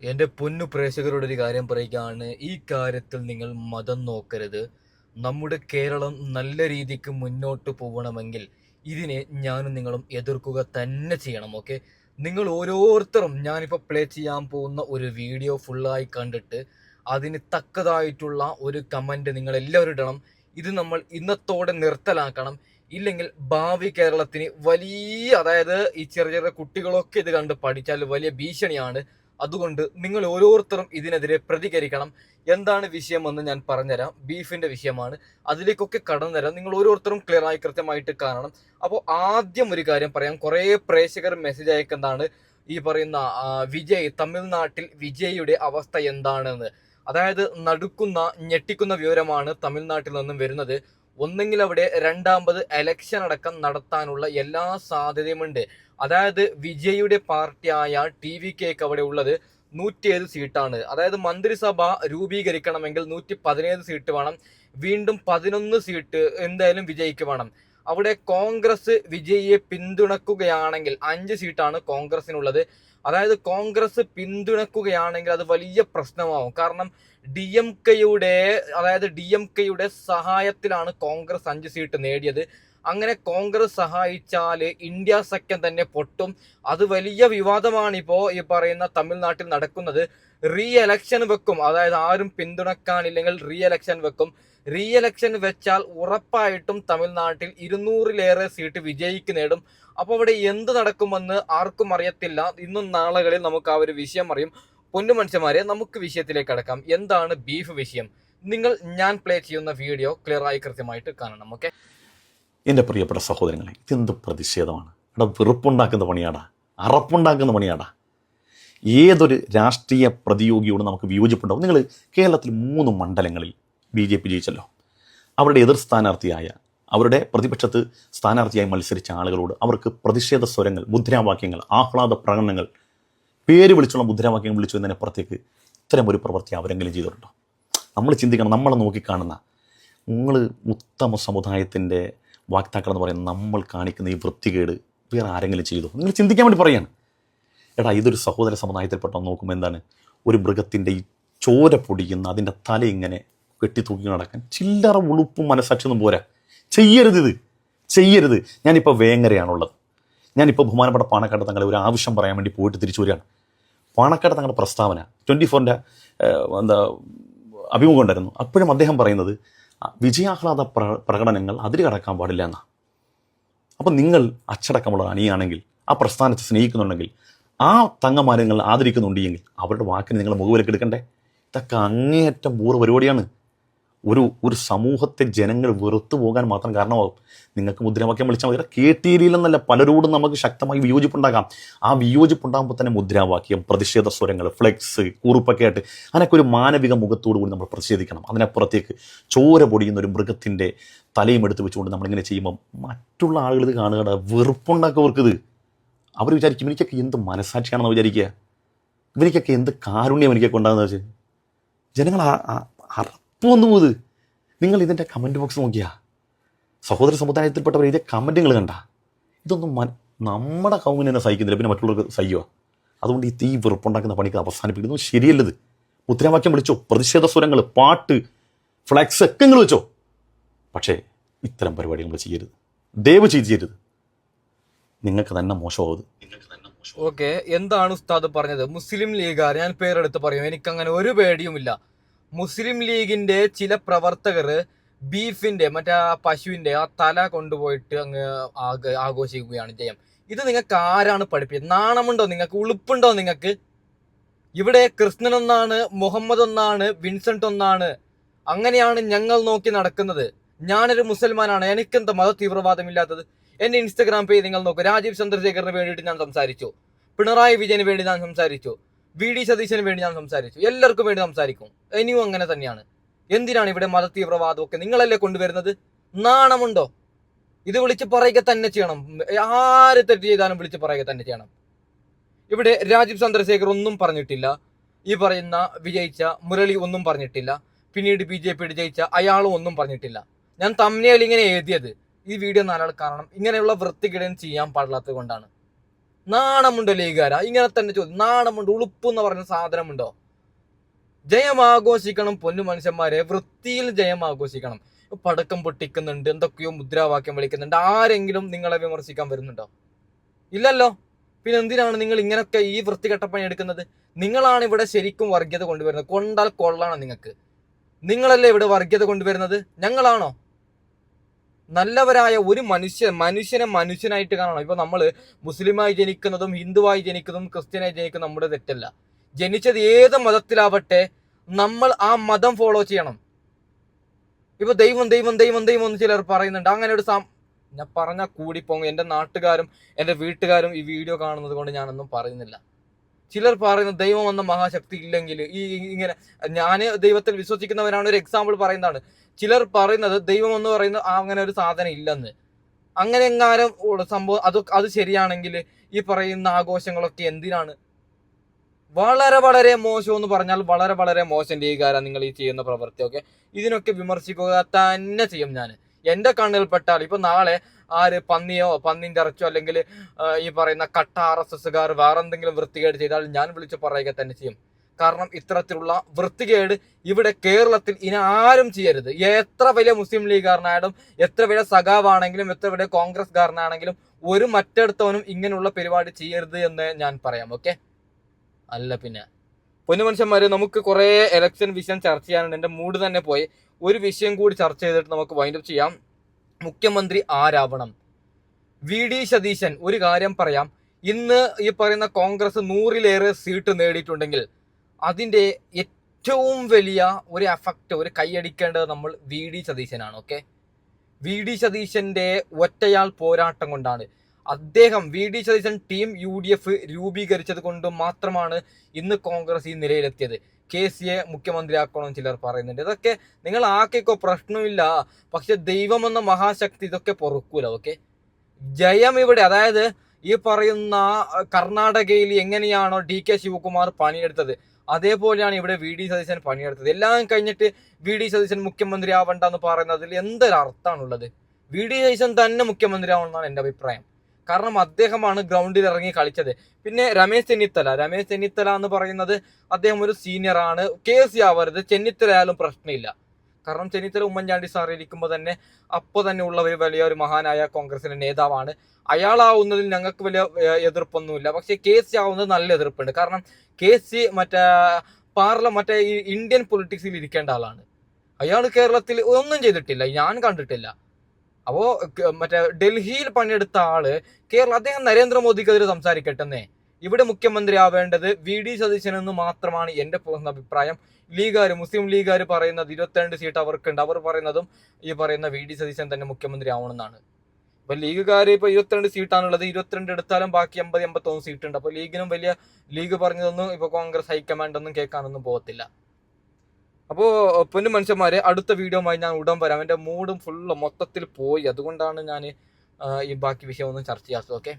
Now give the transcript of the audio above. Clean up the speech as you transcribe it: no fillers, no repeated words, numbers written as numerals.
എൻ്റെ പൊന്നു പ്രേക്ഷകരോട് ഒരു കാര്യം പറയുകയാണ്. ഈ കാര്യത്തിൽ നിങ്ങൾ മതം നോക്കരുത്. നമ്മുടെ കേരളം നല്ല രീതിക്ക് മുന്നോട്ട് പോകണമെങ്കിൽ ഇതിനെ ഞാനും നിങ്ങളും എതിർക്കുക തന്നെ ചെയ്യണം. ഓക്കെ, നിങ്ങൾ ഓരോരുത്തരും ഞാനിപ്പോൾ പ്ലേ ചെയ്യാൻ പോകുന്ന ഒരു വീഡിയോ ഫുള്ളായി കണ്ടിട്ട് അതിന് തക്കതായിട്ടുള്ള ഒരു കമൻറ്റ് നിങ്ങൾ എല്ലാവരും ഇടണം. ഇത് നമ്മൾ ഇന്നത്തോടെ നിർത്തലാക്കണം. ഇല്ലെങ്കിൽ ഭാവി കേരളത്തിന് വലിയ, അതായത് ഈ ചെറിയ ചെറിയ കുട്ടികളൊക്കെ ഇത് കണ്ട് പഠിച്ചാൽ വലിയ ഭീഷണിയാണ്. അതുകൊണ്ട് നിങ്ങൾ ഓരോരുത്തരും ഇതിനെതിരെ പ്രതികരിക്കണം. എന്താണ് വിഷയമെന്ന് ഞാൻ പറഞ്ഞുതരാം. ബീഫിന്റെ വിഷയമാണ്, അതിലേക്കൊക്കെ കടന്നു തരാം. നിങ്ങൾ ഓരോരുത്തരും ക്ലിയർ ആയി കൃത്യമായിട്ട് കാണണം. അപ്പോൾ ആദ്യം ഒരു കാര്യം പറയാം. കുറേ പ്രേക്ഷകർ മെസ്സേജ് അയക്കുന്നതാണ് ഈ പറയുന്ന വിജയ്, തമിഴ്നാട്ടിൽ വിജയുടെ അവസ്ഥ എന്താണെന്ന്. അതായത് നടുക്കുന്ന ഞെട്ടിക്കുന്ന വിവരമാണ് തമിഴ്നാട്ടിൽ നിന്നും വരുന്നത്. ഒന്നെങ്കിൽ അവിടെ രണ്ടാമത് എലക്ഷൻ അടക്കം നടത്താനുള്ള എല്ലാ സാധ്യതയുമുണ്ട്. അതായത് വിജയുടെ പാർട്ടിയായ TVK അവിടെ ഉള്ളത് 107 സീറ്റാണ്. അതായത് മന്ത്രിസഭ രൂപീകരിക്കണമെങ്കിൽ 117 സീറ്റ് വേണം. വീണ്ടും 11 സീറ്റ് എന്തായാലും വിജയ്ക്ക് വേണം. അവിടെ കോൺഗ്രസ് വിജയിയെ പിന്തുണക്കുകയാണെങ്കിൽ 5 സീറ്റാണ് കോൺഗ്രസിനുള്ളത്. അതായത് കോൺഗ്രസ് പിന്തുണക്കുകയാണെങ്കിൽ അത് വലിയ പ്രശ്നമാവും. കാരണം ഡി എം കെയുടെ സഹായത്തിലാണ് കോൺഗ്രസ് 5 സീറ്റ് നേടിയത്. അങ്ങനെ കോൺഗ്രസ് സഹായിച്ചാൽ ഇന്ത്യ സഖ്യം തന്നെ പൊട്ടും. അത് വലിയ വിവാദമാണ് ഇപ്പോൾ ഈ പറയുന്ന തമിഴ്നാട്ടിൽ നടക്കുന്നത്. റീ എലക്ഷൻ വെക്കും. അതായത് ആരും പിന്തുണക്കാനില്ലെങ്കിൽ റീ എലക്ഷൻ വെക്കും. റീ എലക്ഷൻ വെച്ചാൽ ഉറപ്പായിട്ടും തമിഴ്നാട്ടിൽ 200-ലേറെ സീറ്റ് വിജയിക്ക് നേടും. അപ്പോൾ അവിടെ എന്ത് നടക്കുമെന്ന് ആർക്കും അറിയത്തില്ല. ഇന്നും നാളുകളിൽ നമുക്ക് ആ ഒരു വിഷയം അറിയും. പൊന്നു മനുഷ്യന്മാരെ, നമുക്ക് വിഷയത്തിലേക്ക് കടക്കാം. എന്താണ് ബീഫ് വിഷയം? ഞാൻ പ്ലേ ചെയ്യുന്ന വീഡിയോ ക്ലിയർ ആയി കൃത്യമായിട്ട് കാണണം. ഓക്കെ, എൻ്റെ പ്രിയപ്പെട്ട സഹോദരങ്ങളെ, ഇതെന്ത് പ്രതിഷേധമാണ്! ഇവിടെ വെറുപ്പുണ്ടാക്കുന്ന പണിയാടാ, അറപ്പുണ്ടാക്കുന്ന പണിയാടാ. ഏതൊരു രാഷ്ട്രീയ പ്രതിയോഗിയോട് നമുക്ക് വിയോജിപ്പുണ്ടാവും. നിങ്ങൾ കേരളത്തിൽ 3 മണ്ഡലങ്ങളിൽ BJP ജയിച്ചല്ലോ. അവരുടെ എതിർ സ്ഥാനാർത്ഥിയായ, അവരുടെ പ്രതിപക്ഷത്ത് സ്ഥാനാർത്ഥിയായി മത്സരിച്ച ആളുകളോട് അവർക്ക് പ്രതിഷേധ സ്വരങ്ങൾ, മുദ്രാവാക്യങ്ങൾ, ആഹ്ലാദ പ്രകടനങ്ങൾ, പേര് വിളിച്ചുള്ള മുദ്രാവാക്യങ്ങൾ വിളിച്ചു എന്നതിനപ്പുറത്തേക്ക് ഇത്തരം ഒരു പ്രവൃത്തി അവരെങ്കിലും ചെയ്തിട്ടുണ്ടോ? നമ്മൾ ചിന്തിക്കണം. നമ്മളെ നോക്കിക്കാണുന്ന നിങ്ങൾ ഉത്തമ സമുദായത്തിൻ്റെ വാക്താക്കൾ എന്ന് പറയുന്നത് നമ്മൾ കാണിക്കുന്ന ഈ വൃത്തികേട് വേറെ ആരെങ്കിലും ചെയ്തോ? നിങ്ങൾ ചിന്തിക്കാൻ വേണ്ടി പറയാണ്. എടാ, ഇതൊരു സഹോദര സമുദായത്തിൽപ്പെട്ട നോക്കുമ്പോൾ എന്താണ്, ഒരു മൃഗത്തിൻ്റെ ഈ ചോര പൊടിയുന്ന അതിൻ്റെ തല ഇങ്ങനെ കെട്ടിത്തൂക്കി നടക്കാൻ ചില്ലറ ഉളുപ്പും മനസ്സാക്ഷിയൊന്നും പോരാ. ചെയ്യരുത്. ഞാനിപ്പോൾ വേങ്ങരയാണുള്ളത്. ഞാനിപ്പോൾ ബഹുമാനപ്പെട്ട പാണക്കാട് തങ്ങളെ ഒരു ആവശ്യം പറയാൻ വേണ്ടി പോയിട്ട് തിരിച്ചു വരികയാണ്. പാണക്കാട് തങ്ങളുടെ പ്രസ്താവന 24-ൻ്റെ അഭിമുഖം ഉണ്ടായിരുന്നു. അപ്പോഴും അദ്ദേഹം പറയുന്നത് വിജയാഹ്ലാദ പ്രകടനങ്ങൾ അതിൽ കടക്കാൻ പാടില്ല എന്നാണ്. അപ്പം നിങ്ങൾ അച്ചടക്കമുള്ള അണിയാണെങ്കിൽ, ആ പ്രസ്ഥാനത്തെ സ്നേഹിക്കുന്നുണ്ടെങ്കിൽ, ആ തങ്ങന്മാരെ നിങ്ങൾ ആദരിക്കുന്നുണ്ടെങ്കിൽ അവരുടെ വാക്കിന് നിങ്ങൾ മുഖവിലേക്ക് എടുക്കണ്ടേ? ഇതൊക്കെ അങ്ങേയറ്റം പൂർവ്വ പരിപാടിയാണ്. ഒരു സമൂഹത്തെ ജനങ്ങൾ വെറുത്തു പോകാൻ മാത്രം കാരണമാകും. നിങ്ങൾക്ക് മുദ്രാവാക്യം വിളിച്ചാൽ മതി. കേട്ടിയില്ലെന്നല്ല, പലരോടും നമുക്ക് ശക്തമായി വിയോജിപ്പുണ്ടാകാം. ആ വിയോജിപ്പുണ്ടാകുമ്പോൾ തന്നെ മുദ്രാവാക്യം, പ്രതിഷേധ സ്വരങ്ങൾ, ഫ്ലെക്സ്, കുറിപ്പൊക്കെ ആയിട്ട് അതിനൊക്കെ ഒരു മാനവിക മുഖത്തോടു കൂടി നമ്മൾ പ്രതിഷേധിക്കണം. അതിനപ്പുറത്തേക്ക് ചോര പൊടിയുന്ന ഒരു മൃഗത്തിൻ്റെ തലയും എടുത്ത് വെച്ചുകൊണ്ട് നമ്മളിങ്ങനെ ചെയ്യുമ്പം മറ്റുള്ള ആളുകൾ ഇത് കാണുക, വെറുപ്പുണ്ടാക്കവർക്കിത്. അവർ വിചാരിക്കും എനിക്കൊക്കെ എന്ത് മനസ്സാക്ഷിയാണെന്ന് വിചാരിക്കുക, ഇവനിക്കൊക്കെ എന്ത് കാരുണ്യം എനിക്കൊക്കെ ഉണ്ടാകുന്ന വെച്ച് ജനങ്ങൾ അറപ്പൊന്നു പോത്. നിങ്ങൾ ഇതിൻ്റെ കമൻറ്റ് ബോക്സ് നോക്കിയാ സഹോദര സമുദായത്തിൽപ്പെട്ടവർ ഇതേ കമൻറ്റുകൾ കണ്ട ഇതൊന്നും നമ്മുടെ കൗമിനെ തന്നെ സഹിക്കുന്നില്ല, പിന്നെ മറ്റുള്ളവർക്ക് സഹിക്കുക. അതുകൊണ്ട് ഈ തീ വെറുപ്പുണ്ടാക്കുന്ന പണിക്ക് അവസാനിപ്പിക്കുന്നു. ശരിയല്ലത്. മുദ്രാവാക്യം വിളിച്ചോ, പ്രതിഷേധ സ്വരങ്ങൾ, പാട്ട്, ഫ്ലെക്സ് ഒക്കെ നിങ്ങൾ വെച്ചോ. പക്ഷേ ഇത്തരം പരിപാടികൾ ചെയ്യരുത്, ദയവ് ചെയ്യരുത്. നിങ്ങൾക്ക് തന്നെ മോശമാവത്. ഓക്കെ, എന്താണ് ഉസ്താദ് പറഞ്ഞത്? മുസ്ലിം ലീഗുകാർ, ഞാൻ പേരെടുത്ത് പറയും, എനിക്കങ്ങനെ ഒരു പേടിയുമില്ല. മുസ്ലിം ലീഗിന്റെ ചില പ്രവർത്തകർ ബീഫിന്റെ, മറ്റേ പശുവിന്റെ ആ തല കൊണ്ടുപോയിട്ട് അങ്ങ് ആഘോഷിക്കുകയാണ് ജയം. ഇത് നിങ്ങൾക്ക് ആരാണ് പഠിപ്പിച്ചത്? നാണമുണ്ടോ നിങ്ങൾക്ക്? ഉളുപ്പുണ്ടോ നിങ്ങൾക്ക്? ഇവിടെ കൃഷ്ണൻ ഒന്നാണ്, മുഹമ്മദ് ഒന്നാണ്, വിൻസെന്റ് ഒന്നാണ്. അങ്ങനെയാണ് ഞങ്ങൾ നോക്കി നടക്കുന്നത്. ഞാനൊരു മുസൽമാനാണ്, എനിക്കെന്താ മത തീവ്രവാദമില്ലാത്തത്? എന്റെ ഇൻസ്റ്റഗ്രാം പേജ് നിങ്ങൾ നോക്കൂ. രാജീവ് ചന്ദ്രശേഖറിന് വേണ്ടിയിട്ട് ഞാൻ സംസാരിച്ചു, പിണറായി വിജയന് വേണ്ടി ഞാൻ സംസാരിച്ചു, VD സതീശന് വേണ്ടി ഞാൻ സംസാരിച്ചു, എല്ലാവർക്കും വേണ്ടി സംസാരിക്കും. ഇനിയും അങ്ങനെ തന്നെയാണ്. എന്തിനാണ് ഇവിടെ മത തീവ്രവാദമൊക്കെ നിങ്ങളല്ലേ കൊണ്ടുവരുന്നത്? നാണമുണ്ടോ? ഇത് വിളിച്ച് പറയുക തന്നെ ചെയ്യണം. ആര് തെറ്റ് ചെയ്താലും വിളിച്ച് പറയുക തന്നെ ചെയ്യണം. ഇവിടെ രാജീവ് ചന്ദ്രശേഖർ ഒന്നും പറഞ്ഞിട്ടില്ല. ഈ പറയുന്ന വിജയിച്ച മുരളി ഒന്നും പറഞ്ഞിട്ടില്ല. പിന്നീട് BJP ജയിച്ച അയാളും ഒന്നും പറഞ്ഞിട്ടില്ല. ഞാൻ തമ്മിൽ ഇങ്ങനെ എഴുതിയത് ഈ വീഡിയോ നാലാൾ കാരണം ഇങ്ങനെയുള്ള വൃത്തികേടും ചെയ്യാൻ പാടില്ലാത്തത് കൊണ്ടാണ്. നാണമുണ്ടോ ലീഗുകാരാ? ഇങ്ങനെ തന്നെ ചോദ്യം. നാണമുണ്ട്? ഉളുപ്പ് എന്ന് പറയുന്ന സാധനമുണ്ടോ? ജയം ആഘോഷിക്കണം പൊന്നു മനുഷ്യന്മാരെ, വൃത്തിയിൽ ജയം ആഘോഷിക്കണം. പടക്കം പൊട്ടിക്കുന്നുണ്ട്, എന്തൊക്കെയോ മുദ്രാവാക്യം വിളിക്കുന്നുണ്ട്, ആരെങ്കിലും നിങ്ങളെ വിമർശിക്കാൻ വരുന്നുണ്ടോ? ഇല്ലല്ലോ. പിന്നെ എന്തിനാണ് നിങ്ങൾ ഇങ്ങനൊക്കെ ഈ വൃത്തികെട്ട പണി എടുക്കുന്നത്? നിങ്ങളാണ് ഇവിടെ ശരിക്കും വർഗീയത കൊണ്ടുവരുന്നത്. കൊണ്ടാൽ കൊള്ളാണോ നിങ്ങൾക്ക്? നിങ്ങളല്ലേ ഇവിടെ വർഗീയത കൊണ്ടുവരുന്നത്? ഞങ്ങളാണോ? നല്ലവരായ ഒരു മനുഷ്യനെ മനുഷ്യനായിട്ട് കാണണം. ഇപ്പൊ നമ്മൾ മുസ്ലിമായി ജനിക്കുന്നതും ഹിന്ദുവായി ജനിക്കുന്നതും ക്രിസ്ത്യനായി ജനിക്കുന്നതും നമ്മുടെ തെറ്റല്ല. ജനിച്ചത് ഏത് മതത്തിലാവട്ടെ, നമ്മൾ ആ മതം ഫോളോ ചെയ്യണം. ഇപ്പൊ ദൈവം ദൈവം ദൈവം ദൈവം എന്ന് ചിലർ പറയുന്നുണ്ട്. അങ്ങനെ ഒരു ഞാൻ പറഞ്ഞാൽ കൂടിപ്പോങ്ങും. എൻ്റെ നാട്ടുകാരും എൻ്റെ വീട്ടുകാരും ഈ വീഡിയോ കാണുന്നത് കൊണ്ട് ഞാനൊന്നും പറയുന്നില്ല. ചിലർ പറയുന്നത് ദൈവം എന്ന മഹാശക്തി ഇല്ലെങ്കിൽ ഇങ്ങനെ, ഞാൻ ദൈവത്തിൽ വിശ്വസിക്കുന്നവരാണ്, ഒരു എക്സാമ്പിൾ പറയുന്നതാണ്. ചിലർ പറയുന്നത് ദൈവം എന്ന് പറയുന്ന അങ്ങനെ ഒരു സാധനം ഇല്ലെന്ന്. അങ്ങനെ എങ്ങാനും സംഭവം അത് ശരിയാണെങ്കിൽ ഈ പറയുന്ന ആഘോഷങ്ങളൊക്കെ എന്തിനാണ്? വളരെ വളരെ മോശം എന്ന് പറഞ്ഞാൽ വളരെ വളരെ മോശം ലീഗുകാരാ നിങ്ങൾ ഈ ചെയ്യുന്ന പ്രവൃത്തിയൊക്കെ. ഇതിനൊക്കെ വിമർശിക്കുക തന്നെ ചെയ്യും ഞാൻ. എൻ്റെ കണ്ണിൽപ്പെട്ടാൽ ഇപ്പൊ നാളെ ആര് പന്നിയോ പന്നിൻ്റെ ഇറച്ചോ അല്ലെങ്കിൽ ഈ പറയുന്ന കട്ട RSSകാർ വേറെ എന്തെങ്കിലും വൃത്തികേട് ചെയ്താൽ ഞാൻ വിളിച്ച് പറയുക തന്നെ ചെയ്യും. കാരണം ഇത്തരത്തിലുള്ള വൃത്തികേട് ഇവിടെ കേരളത്തിൽ ഇനി ആരും ചെയ്യരുത്. എത്ര വലിയ മുസ്ലിം ലീഗുകാരനായാലും, എത്ര വലിയ സഖാവാണെങ്കിലും, എത്ര വലിയ കോൺഗ്രസ്കാരനാണെങ്കിലും ഒരു മറ്റെടുത്തവനും ഇങ്ങനെയുള്ള പരിപാടി ചെയ്യരുത് എന്ന് ഞാൻ പറയാം. ഓക്കെ? അല്ല പിന്നെ പൊന്നു മനുഷ്യന്മാര്, നമുക്ക് കുറെ എലക്ഷൻ വിഷയം ചർച്ച ചെയ്യാനുണ്ട്. എൻ്റെ മൂഡ് തന്നെ പോയി. ഒരു വിഷയം കൂടി ചർച്ച ചെയ്തിട്ട് നമുക്ക് വൈൻഡപ്പ് ചെയ്യാം. മുഖ്യമന്ത്രി ആരാവണം? VD സതീശൻ. ഒരു കാര്യം പറയാം, ഇന്ന് ഈ പറയുന്ന കോൺഗ്രസ് 100-ലേറെ സീറ്റ് നേടിയിട്ടുണ്ടെങ്കിൽ അതിൻ്റെ ഏറ്റവും വലിയ ഒരു എഫക്റ്റ്, ഒരു കൈയടിക്കേണ്ടത് നമ്മൾ VD സതീശനാണ്. ഓക്കെ? VD സതീശന്റെ ഒറ്റയാൾ പോരാട്ടം കൊണ്ടാണ്. അദ്ദേഹം VD സതീശൻ ടീം UDF രൂപീകരിച്ചത് കൊണ്ട് മാത്രമാണ് ഇന്ന് കോൺഗ്രസ് ഈ നിലയിലെത്തിയത്. KCയെ മുഖ്യമന്ത്രിയാക്കണമെന്ന് ചിലർ പറയുന്നുണ്ട്. ഇതൊക്കെ നിങ്ങൾ ആക്കിക്കോ, പ്രശ്നമില്ല. പക്ഷെ ദൈവമെന്ന മഹാശക്തി ഇതൊക്കെ പൊറുക്കൂല. ഓക്കെ? ജയം ഇവിടെ, അതായത് ഈ പറയുന്ന കർണാടകയിൽ എങ്ങനെയാണോ DK ശിവകുമാർ പണിയെടുത്തത്, അതേപോലെയാണ് ഇവിടെ VD സതീശൻ പണിയെടുത്തത്. എല്ലാം കഴിഞ്ഞിട്ട് VD സതീശൻ മുഖ്യമന്ത്രി ആവണ്ടെന്ന് പറയുന്നതിൽ എന്തൊരർത്ഥമാണുള്ളത്? VD സതീശൻ തന്നെ മുഖ്യമന്ത്രി ആവണമെന്നാണ് എൻ്റെ അഭിപ്രായം. കാരണം അദ്ദേഹമാണ് ഗ്രൗണ്ടിൽ ഇറങ്ങി കളിച്ചത്. പിന്നെ രമേശ് ചെന്നിത്തല എന്ന് പറയുന്നത് അദ്ദേഹം ഒരു സീനിയറാണ്. KC ആവരുത്, ചെന്നിത്തല ആയാലും പ്രശ്നമില്ല. കാരണം ചെന്നിത്തല ഉമ്മൻചാണ്ടി സാർ ഇരിക്കുമ്പോൾ തന്നെ അപ്പോൾ തന്നെ ഉള്ള ഒരു വലിയൊരു മഹാനായ കോൺഗ്രസിന്റെ നേതാവാണ്. അയാളാവുന്നതിൽ ഞങ്ങൾക്ക് വലിയ എതിർപ്പൊന്നുമില്ല. പക്ഷേ KC ആവുന്നത് നല്ല എതിർപ്പുണ്ട്. കാരണം KC മറ്റേ ഈ ഇന്ത്യൻ പൊളിറ്റിക്സിൽ ഇരിക്കേണ്ട ആളാണ്. അയാൾ കേരളത്തിൽ ഒന്നും ചെയ്തിട്ടില്ല, ഞാൻ കണ്ടിട്ടില്ല. അപ്പോ മറ്റേ ഡൽഹിയിൽ പണിയെടുത്ത ആള് അദ്ദേഹം നരേന്ദ്രമോദിക്കെതിരെ സംസാരിക്കട്ടെന്നേ. ഇവിടെ മുഖ്യമന്ത്രി ആവേണ്ടത് VD സതീശൻ എന്ന് മാത്രമാണ് എൻ്റെ അഭിപ്രായം. മുസ്ലിം ലീഗുകാർ പറയുന്നത് 22 സീറ്റ് അവർക്കുണ്ട്. അവർ പറയുന്നതും ഈ പറയുന്ന VD സതീശൻ തന്നെ മുഖ്യമന്ത്രി ആവണമെന്നാണ്. ഇപ്പൊ ലീഗുകാർ ഇപ്പൊ 22 സീറ്റാണുള്ളത്. 22 എടുത്താലും ബാക്കി 80-81 സീറ്റ് ഉണ്ട്. അപ്പൊ ലീഗ് പറഞ്ഞതൊന്നും ഇപ്പൊ കോൺഗ്രസ് ഹൈക്കമാൻഡ് ഒന്നും കേൾക്കാനൊന്നും പോകത്തില്ല. അപ്പോൾ പൊന്നു മനുഷ്യന്മാരെ, അടുത്ത വീഡിയോയുമായി ഞാൻ ഉടൻ വരാം. എൻ്റെ മൂഡും ഫുള്ള് മൊത്തത്തിൽ പോയി. അതുകൊണ്ടാണ് ഞാൻ ഈ ബാക്കി വിഷയമൊന്നും ചർച്ച ചെയ്യാത്തത്. ഓക്കെ?